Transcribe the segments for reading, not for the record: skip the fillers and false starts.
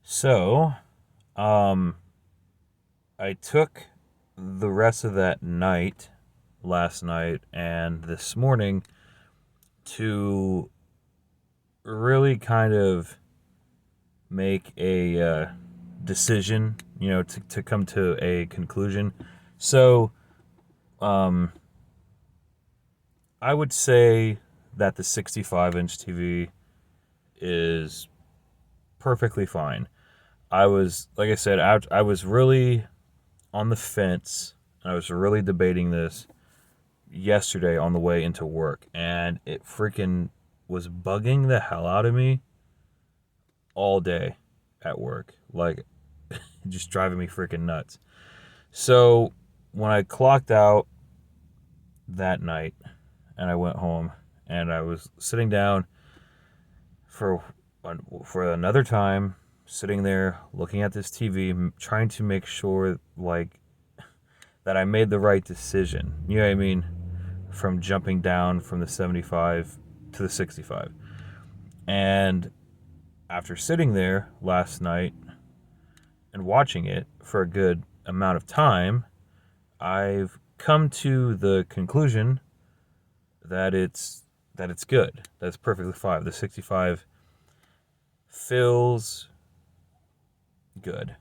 So, um, I took the rest of that night, last night, and this morning to really kind of make a decision, to come to a conclusion. So, um, I would say that the 65-inch TV is perfectly fine. Like I said, I was really on the fence. I was really debating this yesterday on the way into work, and it freaking was bugging the hell out of me all day at work. Like, just driving me freaking nuts. So, when I clocked out that night and I went home and I was sitting down for for another time, sitting there looking at this TV, trying to make sure that I made the right decision. You know what I mean? From jumping down from the 75 to the 65. And after sitting there last night and watching it for a good amount of time, I've come to the conclusion that it's good. That's perfectly fine. The 65 feels good.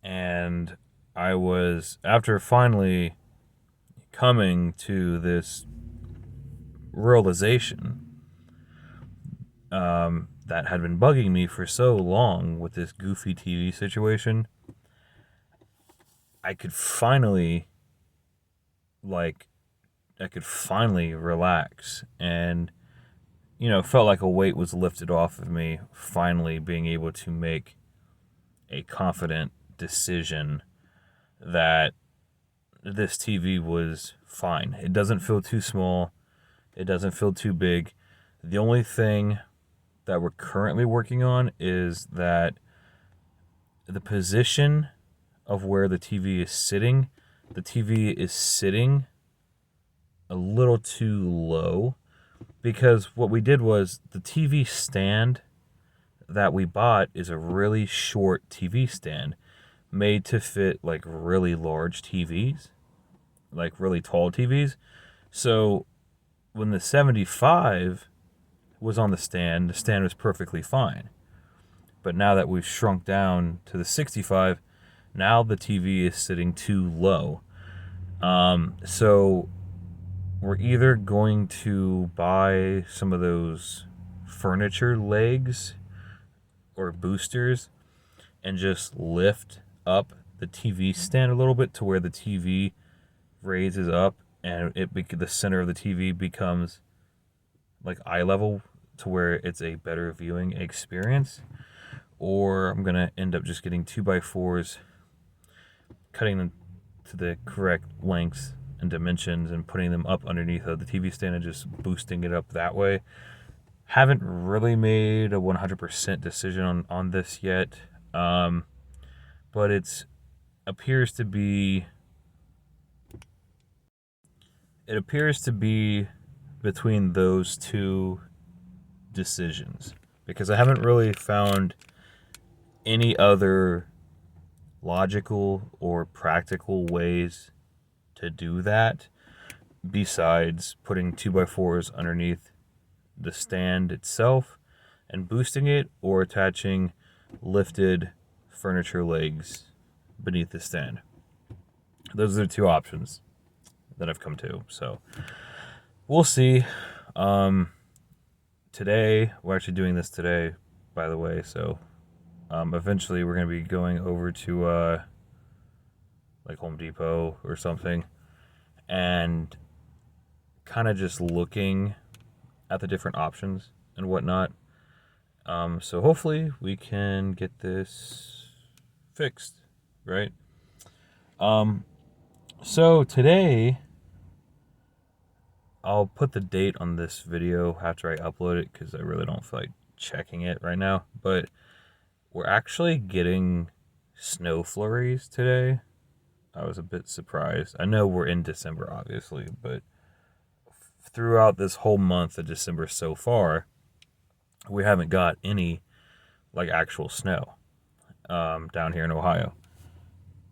And I was, after finally coming to this realization, that had been bugging me for so long with this goofy TV situation, I could finally, like, I could finally relax and, felt like a weight was lifted off of me, finally being able to make a confident decision that this TV was fine. It doesn't feel too small. It doesn't feel too big. The only thing that we're currently working on is that the position of where the TV is sitting a little too low, because what we did was the TV stand that we bought is a really short TV stand made to fit like really large TVs, like really tall TVs. So when the 75 was on the stand was perfectly fine. But now that we've shrunk down to the 65, now the TV is sitting too low. So we're either going to buy some of those furniture legs or boosters and just lift up the TV stand a little bit to where the TV raises up and the center of the TV becomes like eye level to where it's a better viewing experience. Or I'm gonna end up just getting 2x4s, cutting them to the correct lengths and dimensions and putting them up underneath of the TV stand and just boosting it up that way. Haven't really made a 100% decision on this yet, but appears to be it appears to be between those two decisions, because I haven't really found any other logical or practical ways to do that besides putting 2x4s underneath the stand itself and boosting it, or attaching lifted furniture legs beneath the stand. Those are the two options that I've come to. So we'll see. Today, we're actually doing this today, by the way. So eventually we're going to be going over to like Home Depot or something and kind of just looking at the different options and whatnot. So hopefully we can get this fixed, right? So today, I'll put the date on this video after I upload it because I really don't feel like checking it right now. But we're actually getting snow flurries today. I was a bit surprised. I know we're in December, obviously, but throughout this whole month of December so far, we haven't got any like actual snow down here in Ohio.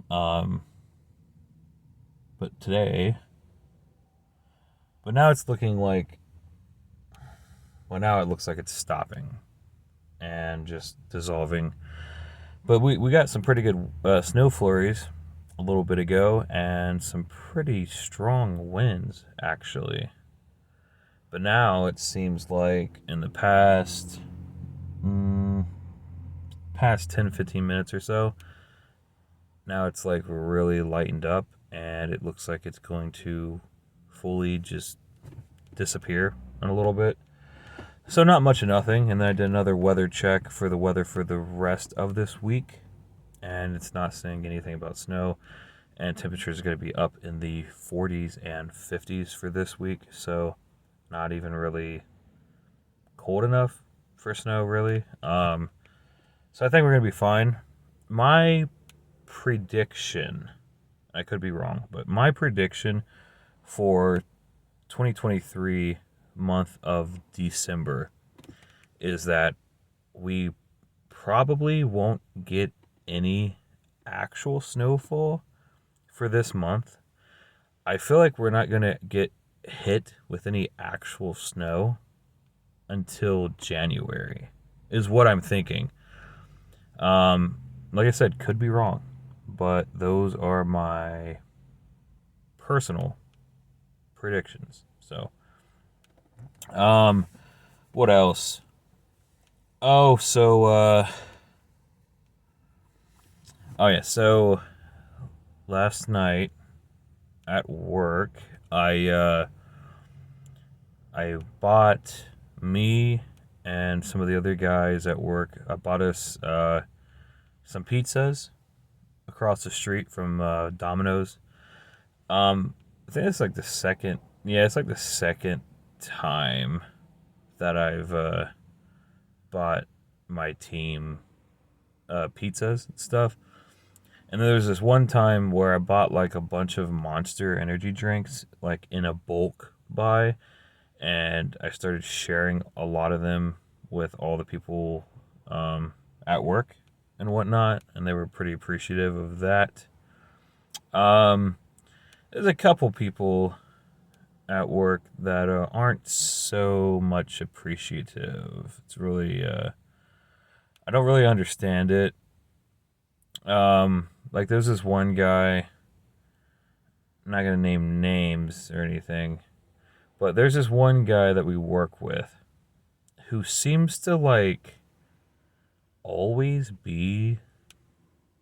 Um, but today, but now it's looking like, well, now it looks like it's stopping and just dissolving. But we got some pretty good snow flurries a little bit ago and some pretty strong winds, actually. But now it seems like in the past 10, 15 minutes or so, now it's like really lightened up and it looks like it's going to fully just disappear in a little bit. So not much of nothing. And then I did another weather check for the weather for the rest of this week, and it's not saying anything about snow. And temperatures are going to be up in the 40s and 50s for this week. So not even really cold enough for snow, really. So I think we're going to be fine. My prediction, I could be wrong, but my prediction for 2023 month of December is that we probably won't get any actual snowfall for this month. I feel like we're not going to get hit with any actual snow until January, is what I'm thinking. Like I said, could be wrong, but those are my personal predictions. So, what else? Oh, oh yeah, so last night at work, I bought me and some of the other guys at work. I bought us some pizzas across the street from Domino's. I think it's like the second. Yeah, it's like the second time that I've bought my team pizzas and stuff. And then there's this one time where I bought like a bunch of Monster energy drinks, like in a bulk buy, and I started sharing a lot of them with all the people at work and whatnot, and they were pretty appreciative of that. Um, there's a couple people at work that aren't so much appreciative. It's really, I don't really understand it. Like there's this one guy, I'm not gonna name names or anything, but there's this one guy that we work with who seems to like always be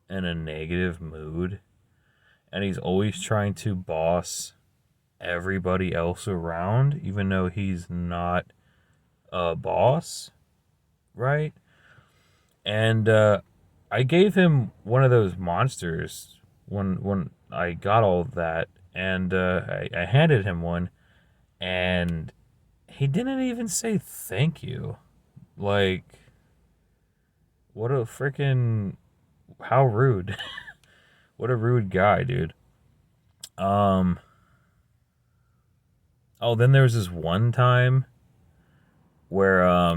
in a negative mood, and he's always trying to boss everybody else around, even though he's not a boss, right? And I gave him one of those monsters when I got all of that, and I handed him one, and he didn't even say thank you. Like, what a freaking how rude! What a rude guy, dude. Um. Oh, then there was this one time where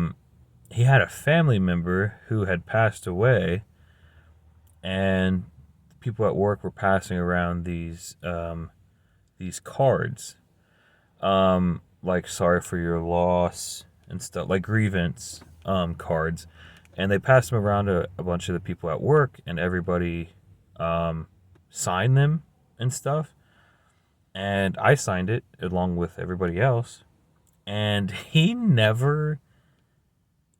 he had a family member who had passed away, and people at work were passing around these cards, like sorry for your loss and stuff, like grievance cards, and they passed them around to a bunch of the people at work, and everybody signed them and stuff, and I signed it along with everybody else, and he never,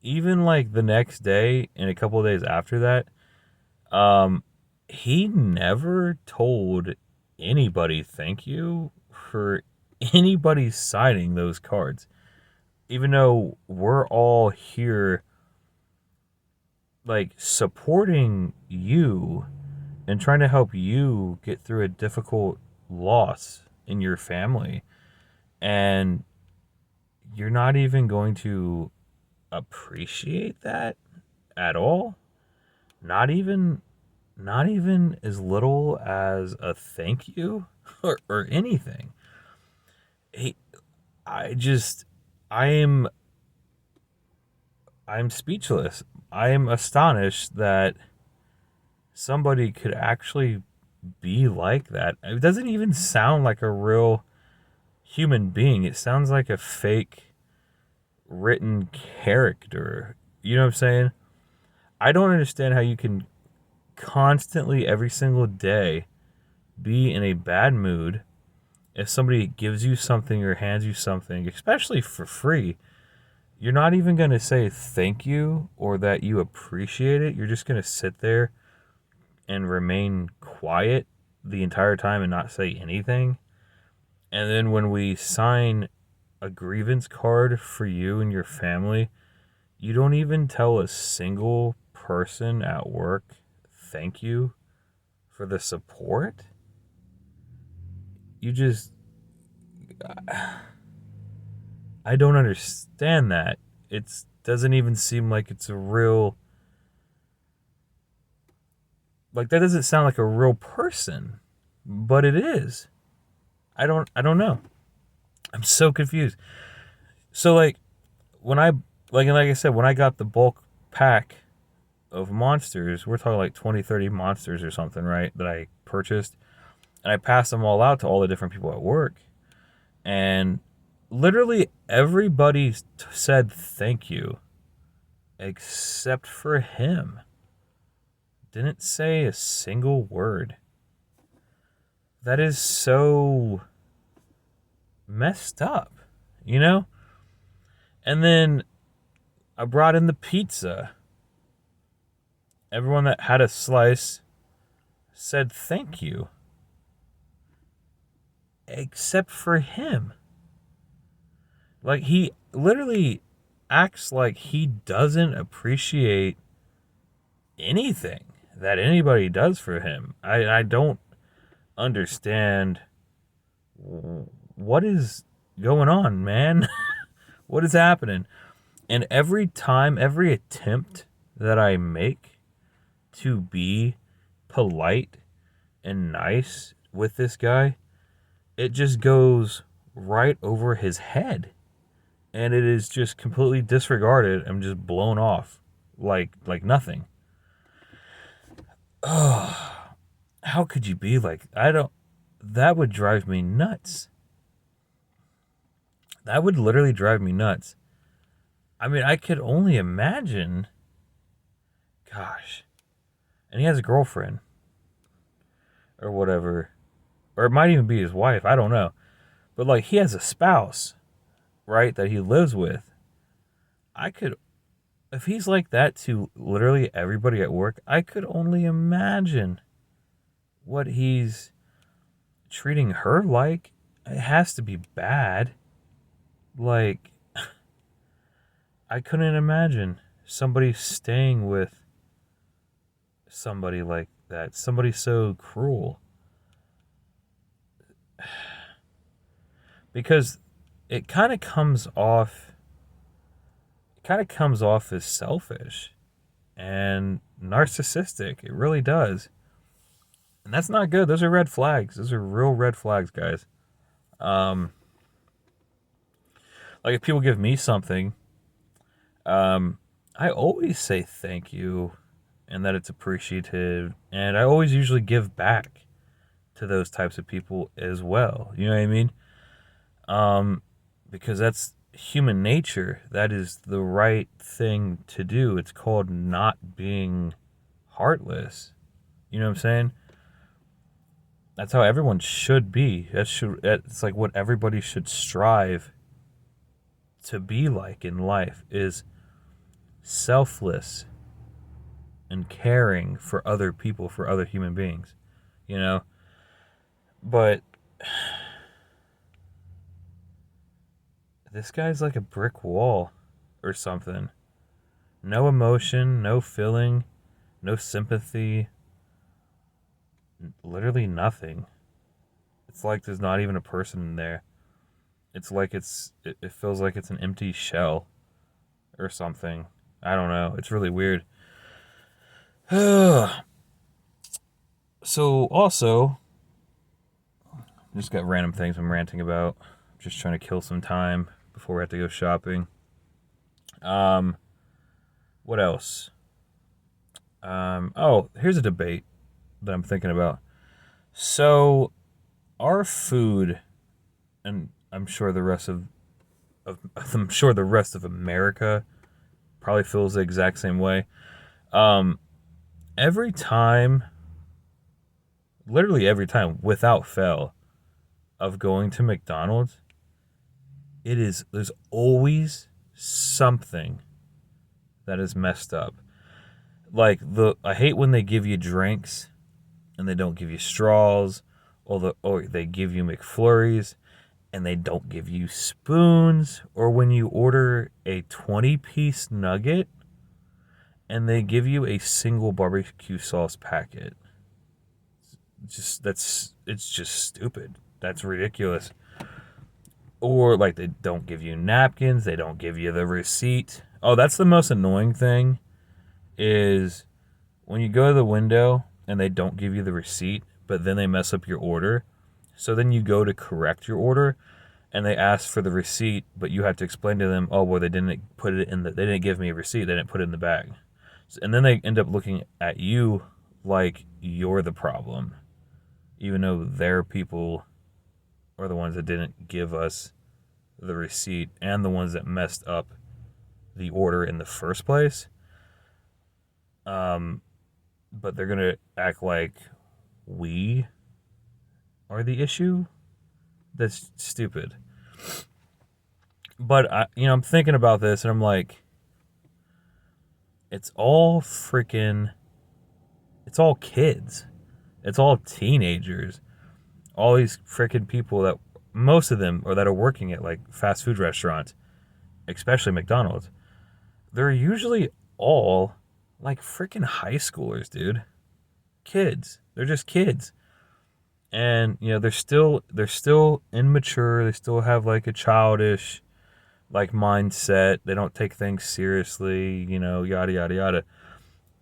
even like the next day and a couple of days after that, um, he never told anybody thank you for anybody signing those cards. Even though we're all here like supporting you and trying to help you get through a difficult loss in your family, and you're not even going to appreciate that at all. Not even as little as a thank you or anything. He, I just, I am, I'm speechless. I am astonished that somebody could actually be like that. It doesn't even sound like a real human being. It sounds like a fake written character. You know what I'm saying? I don't understand how you can constantly, every single day, be in a bad mood. If somebody gives you something or hands you something, especially for free, you're not even going to say thank you or that you appreciate it. You're just going to sit there and remain quiet the entire time and not say anything. And then when we sign a grievance card for you and your family, you don't even tell a single person at work thank you for the support. You just, I don't understand that. It doesn't even seem like it's a real, like that doesn't sound like a real person, but it is. I don't know. I'm so confused. So when I like I said, when I got the bulk pack of monsters, we're talking like 20, 30 monsters or something, right? That I purchased, and I passed them all out to all the different people at work, and literally everybody said thank you except for him. Didn't say a single word. That is so messed up, you know? And then I brought in the pizza. Everyone that had a slice said thank you, except for him. Like, he literally acts like he doesn't appreciate anything that anybody does for him. I don't understand what is going on, man. What is happening? And every time, every attempt that I make to be polite and nice with this guy, it just goes right over his head. And it is just completely disregarded and just blown off like nothing. Oh, how could you be like, I don't, that would drive me nuts. That would literally drive me nuts. I mean, I could only imagine. Gosh. And he has a girlfriend or whatever. Or it might even be his wife. I don't know. But like, he has a spouse, right, that he lives with. I could, if he's like that to literally everybody at work, I could only imagine what he's treating her like. It has to be bad. Like, I couldn't imagine somebody staying with somebody like that. Somebody so cruel. Because it kind of comes off as selfish and narcissistic. It really does. And that's not good. Those are red flags. Those are real red flags, guys. Like if people give me something, I always say thank you and that it's appreciative. And I always usually give back to those types of people as well. You know what I mean? Because that's human nature. That is the right thing to do. It's called not being heartless. You know what I'm saying? That's how everyone should be. It's like what everybody should strive to be like in life is selfless and caring for other people, for other human beings, you know? But this guy's like a brick wall or something. No emotion, no feeling, no sympathy, literally nothing. It's like there's not even a person in there. It's like it feels like it's an empty shell or something. I don't know. It's really weird. So also, just got random things I'm ranting about. Just trying to kill some time before we have to go shopping. What else? Here's a debate that I'm thinking about. So, our food, and I'm sure the rest of I'm sure the rest of America probably feels the exact same way. Um, every time, literally every time, without fail, of going to McDonald's, there's always something that is messed up. Like I hate when they give you drinks and they don't give you straws, or they give you McFlurries and they don't give you spoons, or when you order a 20-piece nugget and they give you a single barbecue sauce packet. It's just stupid. That's ridiculous. Or like they don't give you napkins, they don't give you the receipt. Oh, that's the most annoying thing is when you go to the window and they don't give you the receipt, but then they mess up your order. So then you go to correct your order and they ask for the receipt, but you have to explain to them, oh, well, they didn't put it in they didn't give me a receipt, they didn't put it in the bag. And then they end up looking at you like you're the problem, even though their people are the ones that didn't give us the receipt and the ones that messed up the order in the first place. But they're gonna act like we are the issue. That's stupid. But I'm thinking about this and I'm like, it's all it's all kids, it's all teenagers, all these freaking people that most of them or that are working at like fast food restaurants, especially McDonald's. They're usually all like freaking high schoolers, dude. Kids. They're just kids. And they're still immature. They still have like a childish like mindset. They don't take things seriously, yada yada yada.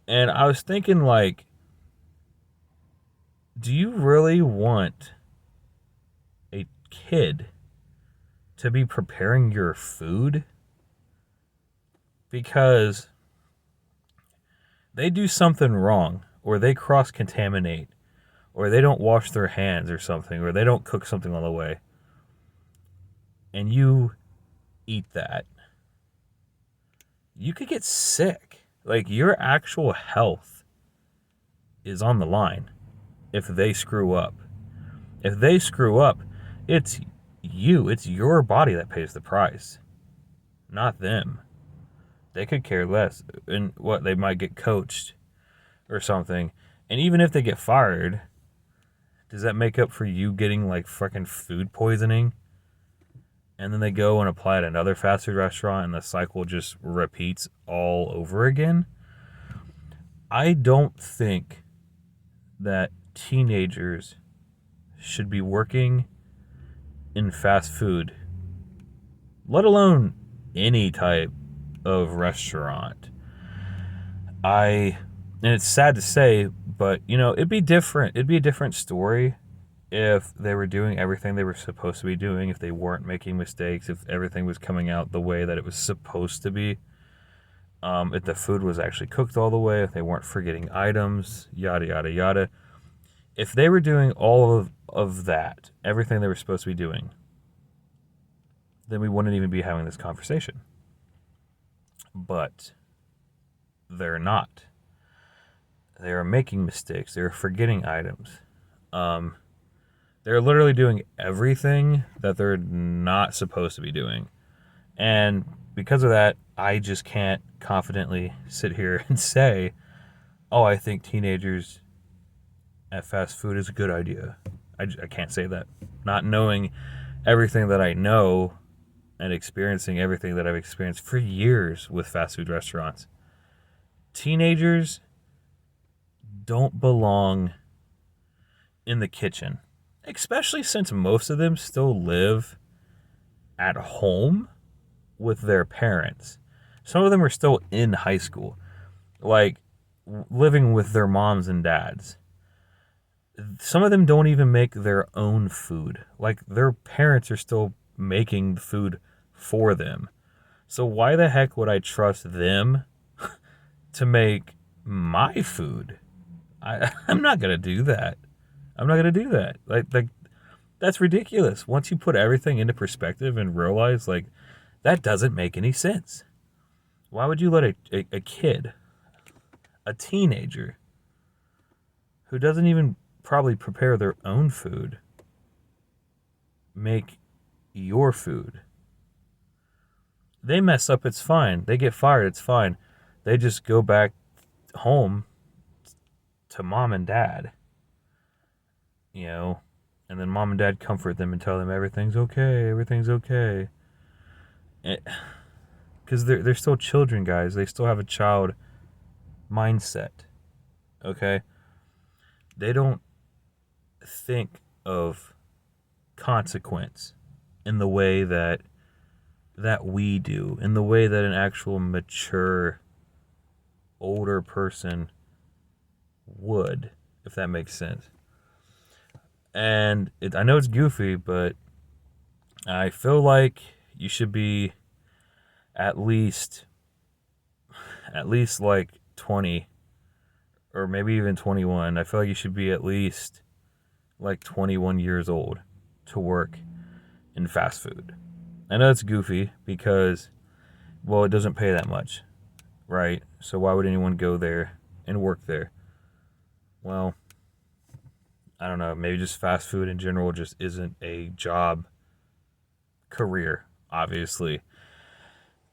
And I was thinking like, do you really want a kid to be preparing your food? Because they do something wrong, or they cross contaminate, or they don't wash their hands or something, or they don't cook something on the way, and you eat that, you could get sick. Like your actual health is on the line if they screw up. If they screw up, it's it's your body that pays the price, not them. They could care less. And what, they might get coached or something. And even if they get fired, does that make up for you getting like fucking food poisoning? And then they go and apply at another fast food restaurant and the cycle just repeats all over again? I don't think that teenagers should be working in fast food, let alone any type of restaurant. And it's sad to say, but it'd be different. It'd be a different story if they were doing everything they were supposed to be doing, if they weren't making mistakes, if everything was coming out the way that it was supposed to be, if the food was actually cooked all the way, if they weren't forgetting items, yada yada yada. If they were doing all of that, everything they were supposed to be doing, then we wouldn't even be having this conversation. But they're not. They are making mistakes. They're forgetting items. They're literally doing everything that they're not supposed to be doing. And because of that, I just can't confidently sit here and say, oh, I think teenagers at fast food is a good idea. I can't say that. Not knowing everything that I know and experiencing everything that I've experienced for years with fast food restaurants. Teenagers don't belong in the kitchen, especially since most of them still live at home with their parents. Some of them are still in high school, like living with their moms and dads. Some of them don't even make their own food. Like their parents are still making the food for them. So why the heck would I trust them to make my food. I'm not gonna do that. I'm not gonna do that. Like that's ridiculous. Once you put everything into perspective and realize like that doesn't make any sense. Why would you let a kid, a teenager, who doesn't even probably prepare their own food, make your food? They mess up, it's fine. They get fired, it's fine. They just go back home to mom and dad, you know, and then mom and dad comfort them and tell them everything's okay, everything's okay. Because they're still children, guys. They still have a child mindset, okay? They don't think of consequence in the way that we do, in the way that an actual mature older person would, if that makes sense. And I know it's goofy, but I feel like you should be at least like 20 or maybe even 21. I feel like you should be at least like 21 years old to work in fast food. I know it's goofy because, well, it doesn't pay that much, right? So why would anyone go there and work there? Well, I don't know. Maybe just fast food in general just isn't a job career, obviously.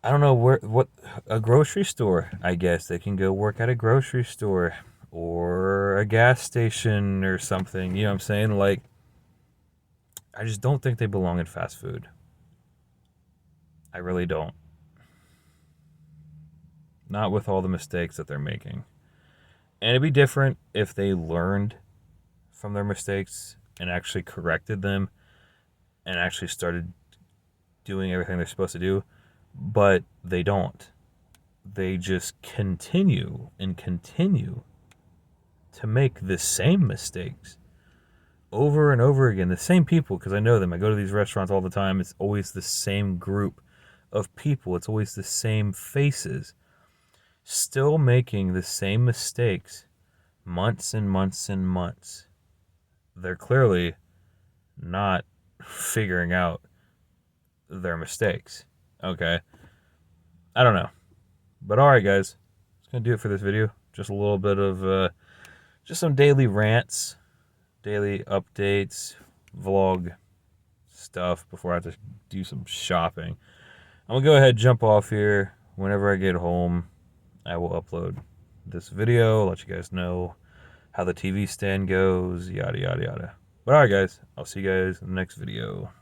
I don't know what a grocery store, I guess. They can go work at a grocery store or a gas station or something. You know what I'm saying? Like, I just don't think they belong in fast food. I really don't. Not with all the mistakes that they're making. And it'd be different if they learned from their mistakes and actually corrected them and actually started doing everything they're supposed to do. But they don't. They just continue and continue to make the same mistakes over and over again. The same people, because I know them. I go to these restaurants all the time. It's always the same group of people. It's always the same faces. Still making the same mistakes months and months and months. They're clearly not figuring out their mistakes. Okay. I don't know. But alright, guys. That's going to do it for this video. Just a little bit of, just some daily rants, daily updates, vlog stuff before I have to do some shopping. I'm going to go ahead and jump off here. Whenever I get home, I will upload this video, let you guys know how the TV stand goes, yada, yada, yada. But alright, guys. I'll see you guys in the next video.